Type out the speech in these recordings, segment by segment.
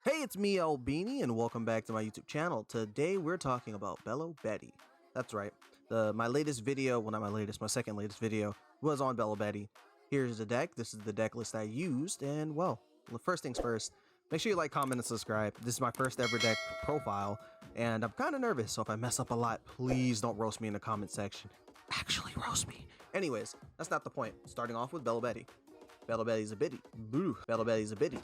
Hey, it's me, Albini, and welcome back to my YouTube channel. Today we're talking about Belo Betty. That's right. My latest video, well not my latest, my second latest video was on Belo Betty. Here's the deck. This is the deck list I used, and well, first things first, make sure you like, comment, and subscribe. This is my first ever deck profile, and I'm kind of nervous, so if I mess up a lot, please don't roast me in the comment section. Actually roast me. Anyways, that's not the point. Starting off with Belo Betty. Belo Betty's a biddy. Boo. Belo Betty's a biddy.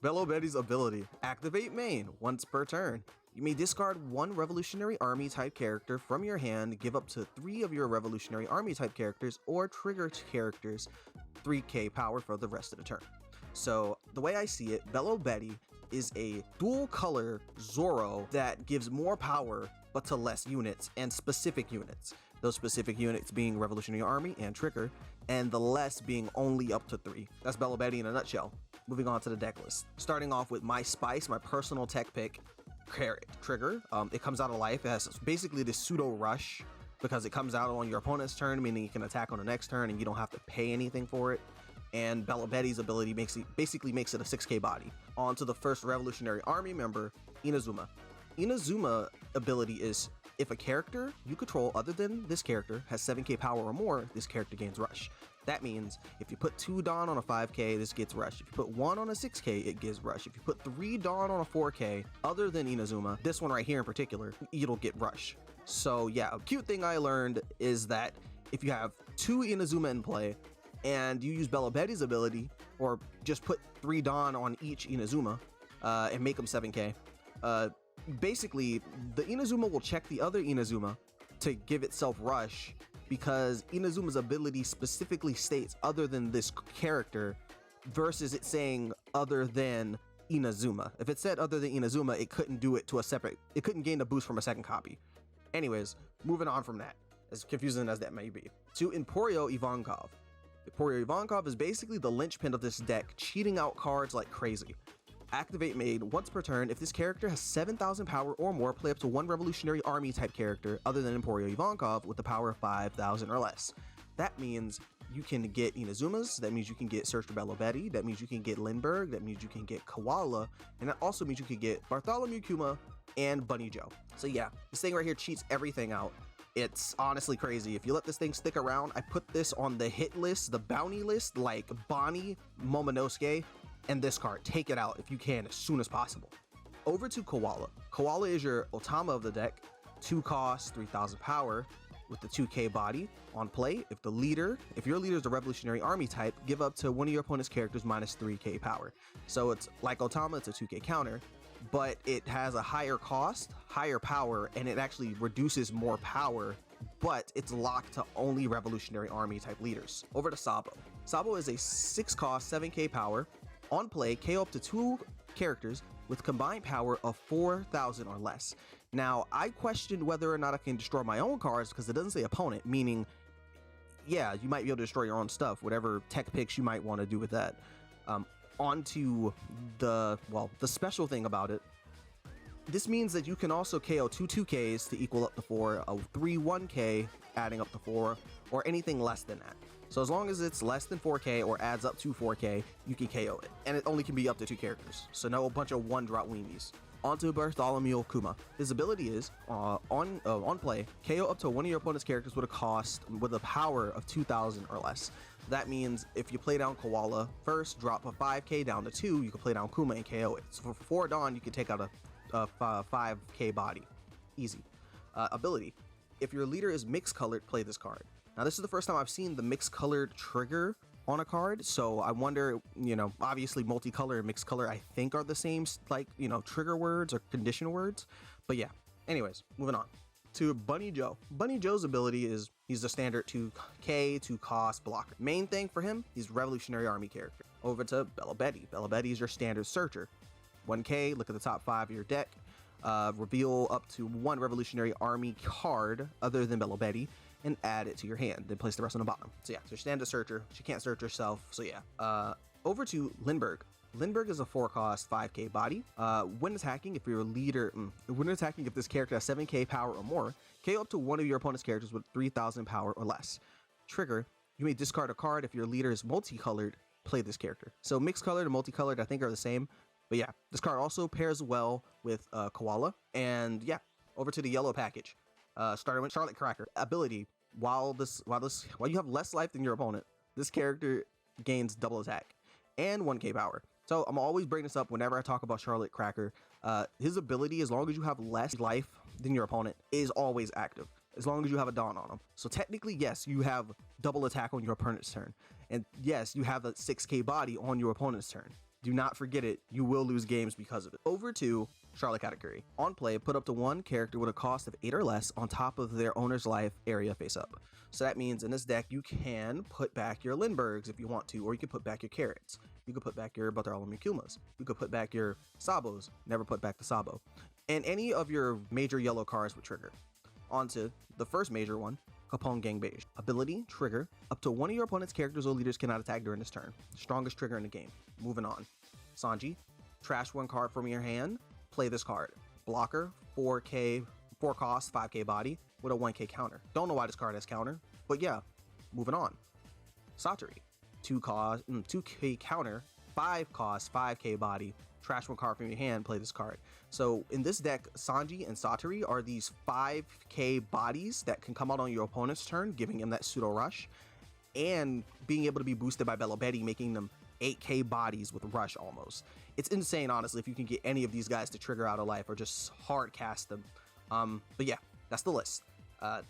Belo Betty's ability, activate main, once per turn. You may discard one Revolutionary Army type character from your hand, give up to 3 of your Revolutionary Army type characters, or trigger characters 3k power for the rest of the turn. So the way I see it, Belo Betty is a dual color Zoro that gives more power but to less units and specific units. Those specific units being Revolutionary Army and Trigger, and the less being only up to 3. That's Belo Betty in a nutshell. Moving on to the deck list. Starting off with my Spice, my personal tech pick, Trigger. It comes out of life. It has basically this pseudo rush because it comes out on your opponent's turn, meaning you can attack on the next turn and you don't have to pay anything for it. And Belo Betty's ability basically makes it a 6k body. On to the first Revolutionary Army member, Inazuma. Inazuma ability is if a character you control other than this character has 7k power or more, this character gains rush. That means if you put 2 Dawn on a 5k, this gets rush. If you put 1 on a 6k, it gives rush. If you put 3 Dawn on a 4k, other than Inazuma, this one right here in particular, it'll get rush. So yeah, a cute thing I learned is that if you have 2 Inazuma in play and you use Belo Betty's ability, or just put 3 Dawn on each Inazuma and make them 7k, basically the Inazuma will check the other Inazuma to give itself rush, because Inazuma's ability specifically states other than this character versus it saying other than Inazuma. If it said other than Inazuma, it couldn't do it to a separate, it couldn't gain the boost from a second copy. Anyways, moving on from that, as confusing as that may be, to Emporio Ivankov. Emporio Ivankov is basically the linchpin of this deck, cheating out cards like crazy. Activate made once per turn. If this character has 7,000 power or more, play up to 1 Revolutionary Army type character other than Emporio Ivankov with the power of 5,000 or less. That means you can get Inazumas, that means you can get Search for Belo Betty, that means you can get Lindbergh, that means you can get Koala, and that also means you can get Bartholomew Kuma and Bunny Joe. So yeah, this thing right here cheats everything out. It's honestly crazy. If you let this thing stick around, I put this on the hit list, the bounty list, like Bonnie, Momonosuke, and this card. Take it out if you can as soon as possible. Over to Koala. Koala is your Otama of the deck, 2 cost, 3,000 power, with the 2k body. On play, if your leader is the Revolutionary Army type, give up to one of your opponent's characters minus 3k power. So it's like Otama, it's a 2k counter, but it has a higher cost, higher power, and it actually reduces more power, but it's locked to only Revolutionary Army type leaders. Over to Sabo. Sabo is a 6 cost, 7k power. On play, KO up to 2 characters with combined power of 4,000 or less. Now, I questioned whether or not I can destroy my own cards because it doesn't say opponent, meaning, yeah, you might be able to destroy your own stuff, whatever tech picks you might want to do with that. On to the special thing about it. This means that you can also KO 2 2Ks to equal up to 4, a 3 1K adding up to 4, or anything less than that. So as long as it's less than 4k or adds up to 4k, you can KO it. And it only can be up to 2 characters, so no bunch of 1-drop weenies. Onto Bartholomew Kuma. His ability is, on play, KO up to one of your opponent's characters with a power of 2,000 or less. That means if you play down Koala first, drop a 5k down to 2, you can play down Kuma and KO it. So for 4 Dawn, you can take out a 5k body. Easy. Ability. If your leader is mixed colored, play this card. Now, this is the first time I've seen the mixed colored trigger on a card, so I wonder, obviously multicolor and mixed color I think are the same, like, trigger words or condition words, but yeah. Anyways, moving on to Bunny Joe. Bunny Joe's ability is he's the standard 2k, 2 cost blocker. Main thing for him, he's Revolutionary Army character. Over to Belo Betty. Belo Betty is your standard searcher. 1k, look at the top 5 of your deck, reveal up to 1 Revolutionary Army card other than Belo Betty, and add it to your hand, then place the rest on the bottom. So yeah, so standard searcher, she can't search herself, so yeah. Over to Lindbergh. Lindbergh is a 4 cost 5k body. When attacking, if this character has 7k power or more, KO up to one of your opponent's characters with 3,000 power or less. Trigger, you may discard a card if your leader is multicolored, play this character. So mixed colored and multicolored I think are the same. But yeah, this card also pairs well with Koala. And yeah, over to the yellow package. Starting with Charlotte Cracker. Ability, while you have less life than your opponent, this character gains double attack and 1k power. So I'm always bringing this up whenever I talk about Charlotte Cracker. His ability, as long as you have less life than your opponent, is always active, as long as you have a Dawn on him. So technically, yes, you have double attack on your opponent's turn. And yes, you have a 6k body on your opponent's turn. Do not forget it, you will lose games because of it. Over to Charlotte category. On play, put up to one character with a cost of 8 or less on top of their owner's life area face up. So that means in this deck, you can put back your Lindberghs if you want to, or you can put back your Carrots. You could put back your Bartholomew Kumas. You could put back your Sabos, never put back the Sabo. And any of your major yellow cards would trigger. On to the first major one, Capone Gang Beige. Ability, trigger, up to one of your opponent's characters or leaders cannot attack during this turn. Strongest trigger in the game. Moving on. Sanji, trash one card from your hand, play this card. Blocker, 4 cost, 5k body, with a 1k counter. Don't know why this card has counter, but yeah, moving on. Satori, 2k counter, 5 cost, 5k body, trash one card from your hand, play this card. So in this deck, Sanji and Satori are these 5k bodies that can come out on your opponent's turn, giving him that pseudo rush, and being able to be boosted by Belo Betty, making them 8k bodies with rush almost. It's insane, honestly, if you can get any of these guys to trigger out of life or just hard cast them. But yeah, that's the list.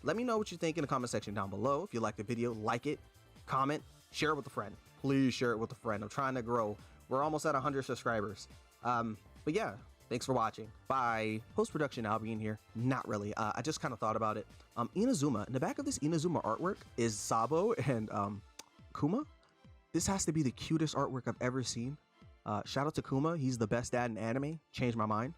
Let me know what you think in the comment section down below. If you like the video, like it, comment, share it with a friend. Please share it with a friend. I'm trying to grow. We're almost at 100 subscribers. But yeah, thanks for watching. Bye. Post-production now being here. Not really. I just kind of thought about it. Inazuma. In the back of this Inazuma artwork is Sabo and Kuma. This has to be the cutest artwork I've ever seen. Shout out to Kuma. He's the best dad in anime. Changed my mind.